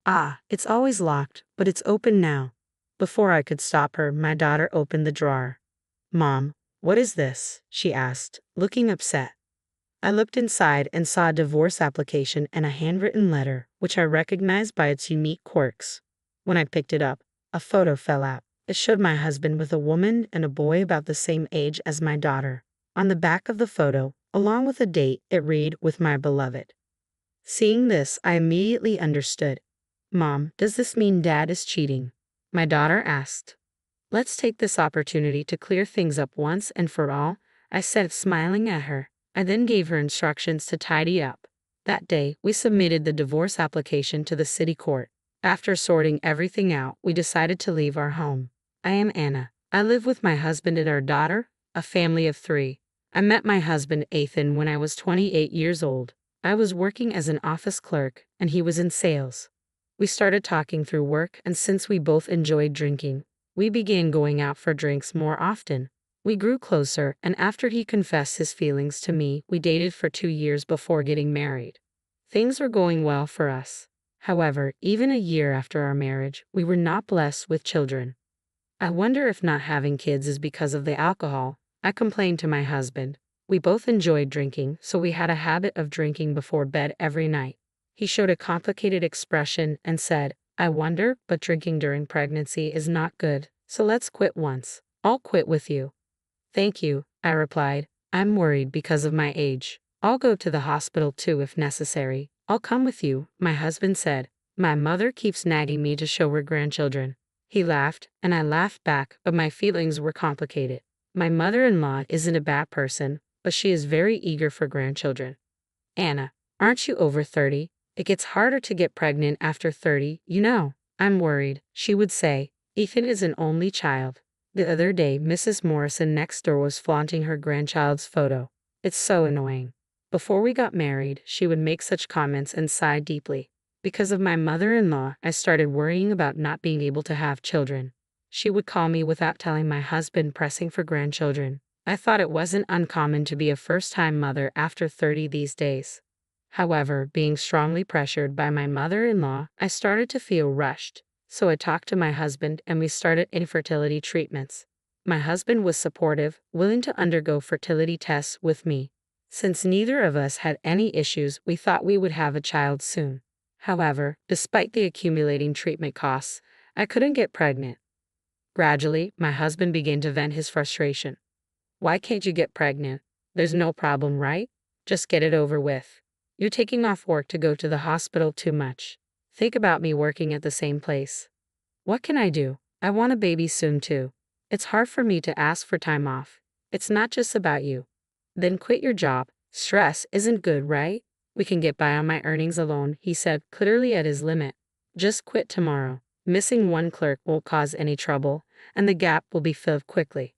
Ah, it's always locked, but it's open now. Before I could stop her, my daughter opened the drawer. Mom, what is this? She asked, looking upset. I looked inside and saw a divorce application and a handwritten letter, which I recognized by its unique quirks. When I picked it up, a photo fell out. It showed my husband with a woman and a boy about the same age as my daughter. On the back of the photo, along with a date, it read, "With my beloved." Seeing this, I immediately understood. Mom, does this mean Dad is cheating? My daughter asked. Let's take this opportunity to clear things up once and for all, I said, smiling at her. I then gave her instructions to tidy up. That day, we submitted the divorce application to the city court. After sorting everything out, we decided to leave our home. I am Anna. I live with my husband and our daughter, a family of 3. I met my husband Ethan when I was 28 years old. I was working as an office clerk, and he was in sales. We started talking through work, and since we both enjoyed drinking, we began going out for drinks more often. We grew closer, and after he confessed his feelings to me, we dated for 2 years before getting married. Things were going well for us. However, even a year after our marriage, we were not blessed with children. I wonder if not having kids is because of the alcohol, I complained to my husband. We both enjoyed drinking, so we had a habit of drinking before bed every night. He showed a complicated expression and said, I wonder, but drinking during pregnancy is not good, so let's quit once. I'll quit with you. Thank you, I replied. I'm worried because of my age. I'll go to the hospital too if necessary. I'll come with you, my husband said. My mother keeps nagging me to show her grandchildren. He laughed, and I laughed back, but my feelings were complicated. My mother-in-law isn't a bad person, but she is very eager for grandchildren. Anna, aren't you over 30? It gets harder to get pregnant after 30, you know. I'm worried, she would say. Ethan is an only child. The other day, Mrs. Morrison next door was flaunting her grandchild's photo. It's so annoying. Before we got married, she would make such comments and sigh deeply. Because of my mother-in-law, I started worrying about not being able to have children. She would call me without telling my husband, pressing for grandchildren. I thought it wasn't uncommon to be a first-time mother after 30 these days. However, being strongly pressured by my mother-in-law, I started to feel rushed. So I talked to my husband and we started infertility treatments. My husband was supportive, willing to undergo fertility tests with me. Since neither of us had any issues, we thought we would have a child soon. However, despite the accumulating treatment costs, I couldn't get pregnant. Gradually, my husband began to vent his frustration. Why can't you get pregnant? There's no problem, right? Just get it over with. You're taking off work to go to the hospital too much. Think about me working at the same place. What can I do? I want a baby soon too. It's hard for me to ask for time off. It's not just about you. Then quit your job. Stress isn't good, right? We can get by on my earnings alone, he said, clearly at his limit. Just quit tomorrow. Missing one clerk won't cause any trouble, and the gap will be filled quickly.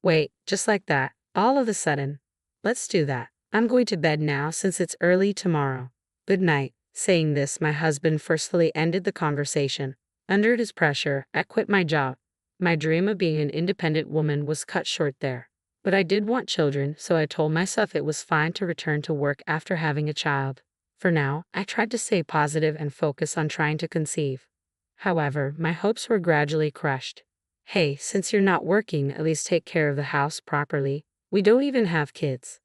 Wait, just like that, all of a sudden. Let's do that. I'm going to bed now since it's early tomorrow. Good night. Saying this, my husband forcefully ended the conversation. Under his pressure, I quit my job. My dream of being an independent woman was cut short there. But I did want children, so I told myself it was fine to return to work after having a child. For now, I tried to stay positive and focus on trying to conceive. However, my hopes were gradually crushed. Hey, since you're not working, at least take care of the house properly. We don't even have kids.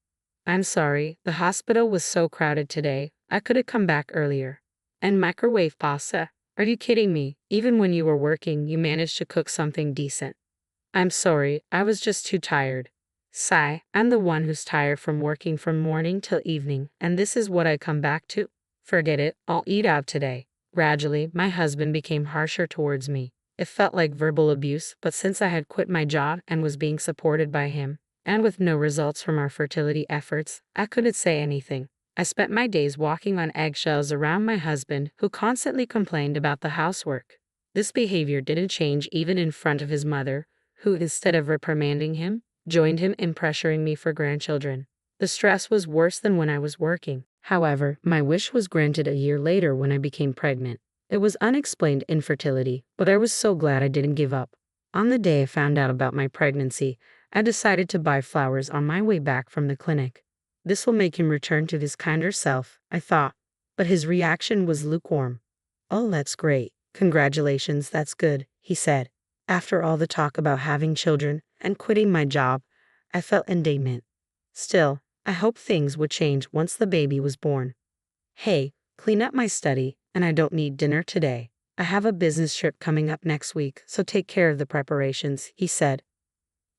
I'm sorry, the hospital was so crowded today, I could have come back earlier. And microwave pasta? Are you kidding me? Even when you were working, you managed to cook something decent. I'm sorry, I was just too tired. Sigh, I'm the one who's tired from working from morning till evening, and this is what I come back to? Forget it, I'll eat out today. Gradually, my husband became harsher towards me. It felt like verbal abuse, but since I had quit my job and was being supported by him, and with no results from our fertility efforts, I couldn't say anything. I spent my days walking on eggshells around my husband, who constantly complained about the housework. This behavior didn't change even in front of his mother, who, instead of reprimanding him, joined him in pressuring me for grandchildren. The stress was worse than when I was working. However, my wish was granted a year later when I became pregnant. It was unexplained infertility, but I was so glad I didn't give up. On the day I found out about my pregnancy, I decided to buy flowers on my way back from the clinic. This will make him return to his kinder self, I thought. But his reaction was lukewarm. Oh, that's great. Congratulations, that's good, he said. After all the talk about having children and quitting my job, I felt indignant. Still, I hoped things would change once the baby was born. Hey, clean up my study, and I don't need dinner today. I have a business trip coming up next week, so take care of the preparations, he said.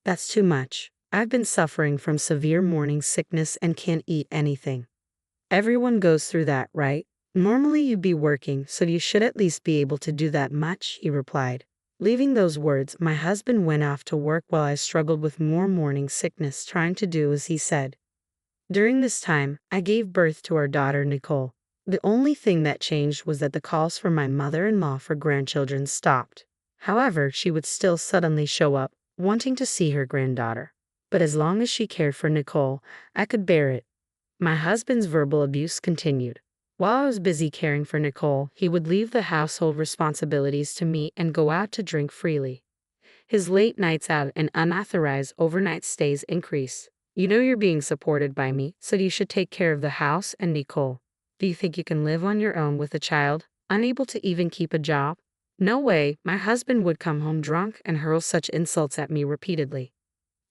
That's too much. I've been suffering from severe morning sickness and can't eat anything. Everyone goes through that, right? Normally you'd be working, so you should at least be able to do that much, he replied. Leaving those words, my husband went off to work while I struggled with more morning sickness trying to do as he said. During this time, I gave birth to our daughter Nicole. The only thing that changed was that the calls from my mother-in-law for grandchildren stopped. However, she would still suddenly show up, wanting to see her granddaughter. But as long as she cared for Nicole, I could bear it. My husband's verbal abuse continued. While I was busy caring for Nicole, he would leave the household responsibilities to me and go out to drink freely. His late nights out and unauthorized overnight stays increase. You know you're being supported by me, so you should take care of the house and Nicole. Do you think you can live on your own with a child, unable to even keep a job? No way, my husband would come home drunk and hurl such insults at me repeatedly.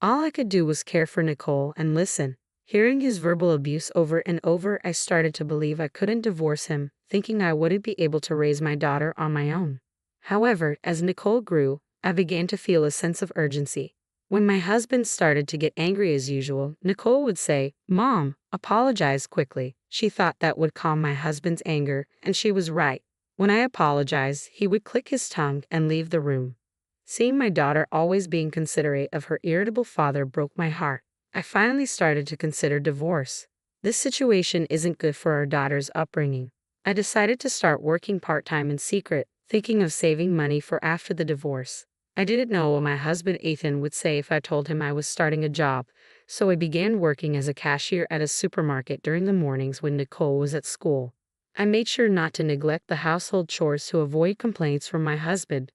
All I could do was care for Nicole and listen. Hearing his verbal abuse over and over, I started to believe I couldn't divorce him, thinking I wouldn't be able to raise my daughter on my own. However, as Nicole grew, I began to feel a sense of urgency. When my husband started to get angry as usual, Nicole would say, "Mom, apologize quickly." She thought that would calm my husband's anger, and she was right. When I apologized, he would click his tongue and leave the room. Seeing my daughter always being considerate of her irritable father broke my heart. I finally started to consider divorce. This situation isn't good for our daughter's upbringing. I decided to start working part-time in secret, thinking of saving money for after the divorce. I didn't know what my husband Ethan would say if I told him I was starting a job, so I began working as a cashier at a supermarket during the mornings when Nicole was at school. I made sure not to neglect the household chores to avoid complaints from my husband.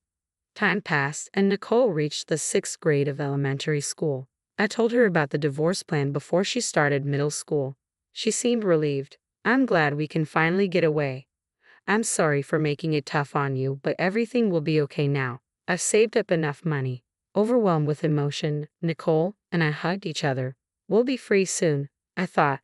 Time passed, and Nicole reached the 6th grade of elementary school. I told her about the divorce plan before she started middle school. She seemed relieved. "I'm glad we can finally get away. I'm sorry for making it tough on you, but everything will be okay now. I've saved up enough money." Overwhelmed with emotion, Nicole and I hugged each other. "We'll be free soon," I thought.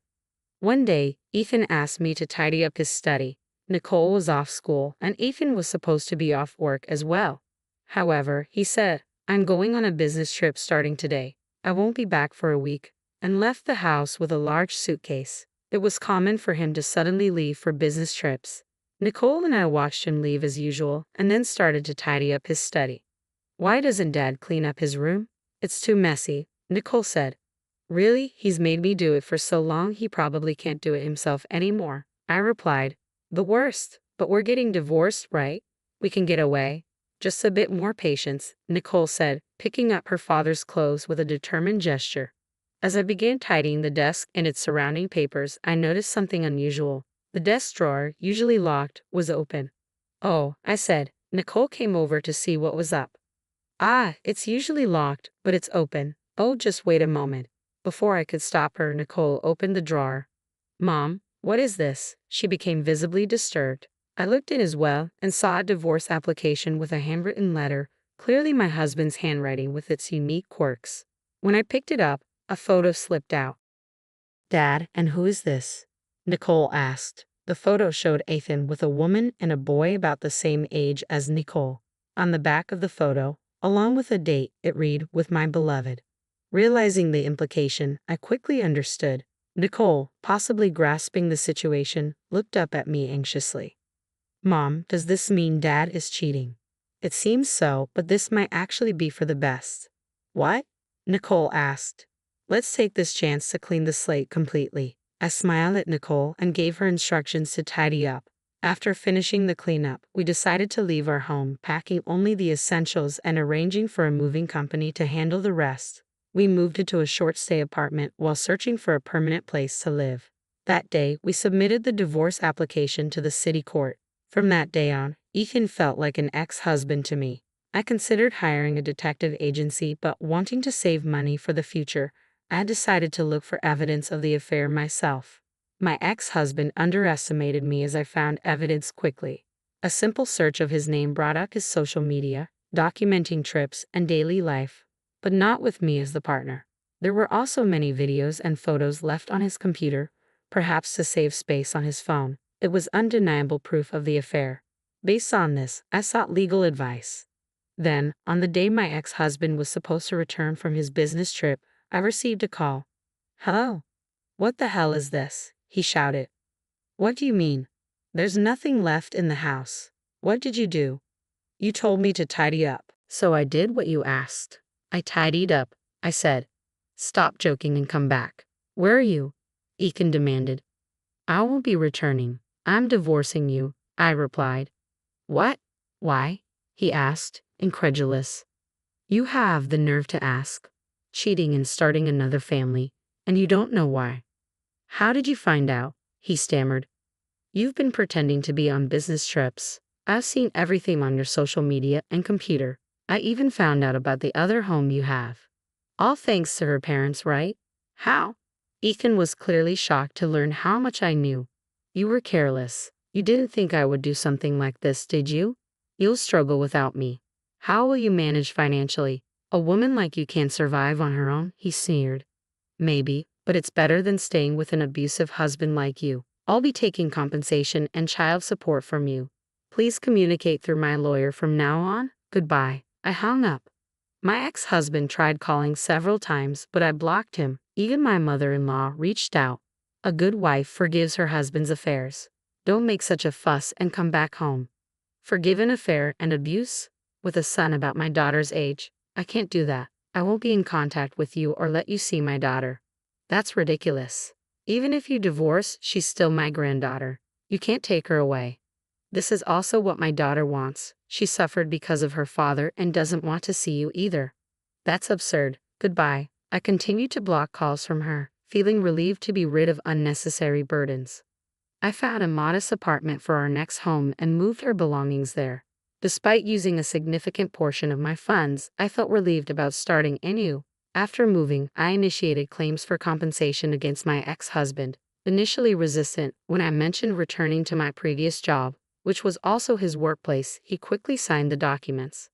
One day, Ethan asked me to tidy up his study. Nicole was off school, and Ethan was supposed to be off work as well. However, he said, "I'm going on a business trip starting today. I won't be back for a week," and left the house with a large suitcase. It was common for him to suddenly leave for business trips. Nicole and I watched him leave as usual and then started to tidy up his study. "Why doesn't Dad clean up his room? It's too messy," Nicole said. "Really? He's made me do it for so long he probably can't do it himself anymore," I replied. "The worst, but we're getting divorced, right? We can get away. Just a bit more patience," Nicole said, picking up her father's clothes with a determined gesture. As I began tidying the desk and its surrounding papers, I noticed something unusual. The desk drawer, usually locked, was open. "Oh," I said. Nicole came over to see what was up. "Ah, it's usually locked, but it's open. Oh, just wait a moment." Before I could stop her, Nicole opened the drawer. "Mom, what is this?" She became visibly disturbed. I looked in as well and saw a divorce application with a handwritten letter, clearly my husband's handwriting with its unique quirks. When I picked it up, a photo slipped out. "Dad, and who is this?" Nicole asked. The photo showed Ethan with a woman and a boy about the same age as Nicole. On the back of the photo, along with a date, it read, "With my beloved." Realizing the implication, I quickly understood. Nicole, possibly grasping the situation, looked up at me anxiously. "Mom, does this mean Dad is cheating?" "It seems so, but this might actually be for the best." "What?" Nicole asked. "Let's take this chance to clean the slate completely." I smiled at Nicole and gave her instructions to tidy up. After finishing the cleanup, we decided to leave our home, packing only the essentials and arranging for a moving company to handle the rest. We moved into a short-stay apartment while searching for a permanent place to live. That day, we submitted the divorce application to the city court. From that day on, Ethan felt like an ex-husband to me. I considered hiring a detective agency, but wanting to save money for the future, I decided to look for evidence of the affair myself. My ex-husband underestimated me as I found evidence quickly. A simple search of his name brought up his social media, documenting trips and daily life, but not with me as the partner. There were also many videos and photos left on his computer, perhaps to save space on his phone. It was undeniable proof of the affair. Based on this, I sought legal advice. Then, on the day my ex-husband was supposed to return from his business trip, I received a call. "Hello? What the hell is this?" he shouted. "What do you mean? There's nothing left in the house. What did you do?" "You told me to tidy up." "So I did what you asked. I tidied up," I said. "Stop joking and come back." "Where are you?" Ethan demanded. "I won't be returning. I'm divorcing you," I replied. "What? Why?" he asked, incredulous. "You have the nerve to ask. Cheating and starting another family, and you don't know why." "How did you find out?" he stammered. "You've been pretending to be on business trips. I've seen everything on your social media and computer. I even found out about the other home you have. All thanks to her parents, right?" "How?" Ethan was clearly shocked to learn how much I knew. "You were careless. You didn't think I would do something like this, did you? You'll struggle without me. How will you manage financially? A woman like you can't survive on her own," he sneered. "Maybe, but it's better than staying with an abusive husband like you. I'll be taking compensation and child support from you. Please communicate through my lawyer from now on. Goodbye." I hung up. My ex-husband tried calling several times, but I blocked him. Even my mother-in-law reached out. A good wife forgives her husband's affairs. Don't make such a fuss and come back home. Forgive an affair and abuse? With a son about my daughter's age? I can't do that. I won't be in contact with you or let you see my daughter. That's ridiculous. Even if you divorce, she's still my granddaughter. You can't take her away. This is also what my daughter wants. She suffered because of her father and doesn't want to see you either. That's absurd. Goodbye. I continued to block calls from her, feeling relieved to be rid of unnecessary burdens. I found a modest apartment for our next home and moved her belongings there. Despite using a significant portion of my funds, I felt relieved about starting anew. After moving, I initiated claims for compensation against my ex-husband, initially resistant when I mentioned returning to my previous job, which was also his workplace. He quickly signed the documents.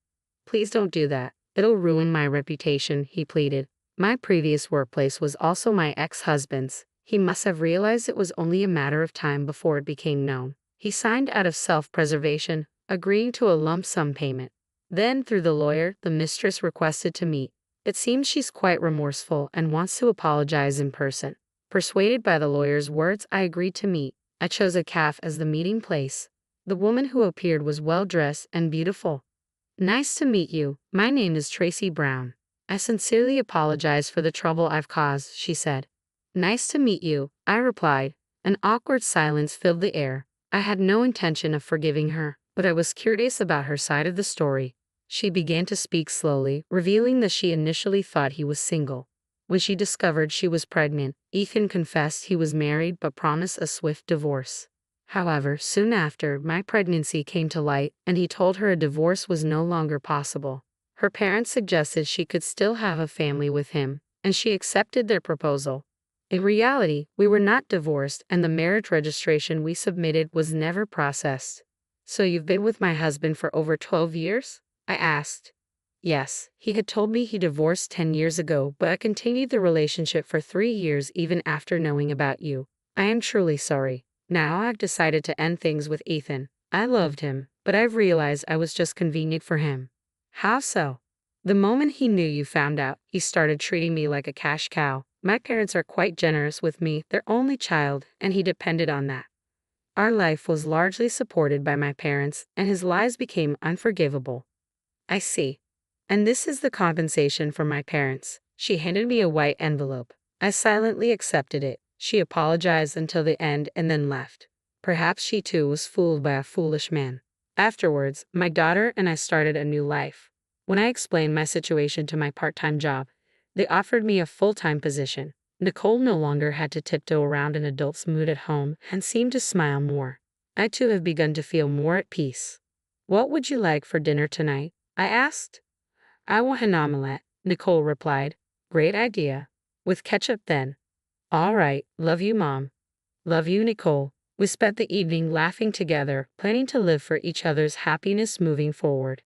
"Please don't do that. It'll ruin my reputation," he pleaded. My previous workplace was also my ex-husband's. He must have realized it was only a matter of time before it became known. He signed out of self-preservation, agreeing to a lump sum payment. Then, through the lawyer, the mistress requested to meet. It seems she's quite remorseful and wants to apologize in person. Persuaded by the lawyer's words, I agreed to meet. I chose a cafe as the meeting place. The woman who appeared was well-dressed and beautiful. "Nice to meet you. My name is Tracy Brown. I sincerely apologize for the trouble I've caused," she said. "Nice to meet you," I replied. An awkward silence filled the air. I had no intention of forgiving her, but I was curious about her side of the story. She began to speak slowly, revealing that she initially thought he was single. When she discovered she was pregnant, Ethan confessed he was married but promised a swift divorce. However, soon after, my pregnancy came to light, and he told her a divorce was no longer possible. Her parents suggested she could still have a family with him, and she accepted their proposal. In reality, we were not divorced, and the marriage registration we submitted was never processed. "So you've been with my husband for over 12 years? I asked. "Yes, he had told me he divorced 10 years ago, but I continued the relationship for 3 years even after knowing about you. I am truly sorry. Now I've decided to end things with Ethan. I loved him, but I've realized I was just convenient for him." "How so?" "The moment he knew you found out, he started treating me like a cash cow. My parents are quite generous with me, their only child, and he depended on that. Our life was largely supported by my parents, and his lies became unforgivable." "I see. And this is the compensation for my parents." She handed me a white envelope. I silently accepted it. She apologized until the end and then left. Perhaps she too was fooled by a foolish man. Afterwards, my daughter and I started a new life. When I explained my situation to my part-time job, they offered me a full-time position. Nicole no longer had to tiptoe around an adult's mood at home and seemed to smile more. I too have begun to feel more at peace. "What would you like for dinner tonight?" I asked. "I want an omelette," Nicole replied. "Great idea. With ketchup then." "All right. Love you, Mom." "Love you, Nicole." We spent the evening laughing together, planning to live for each other's happiness moving forward.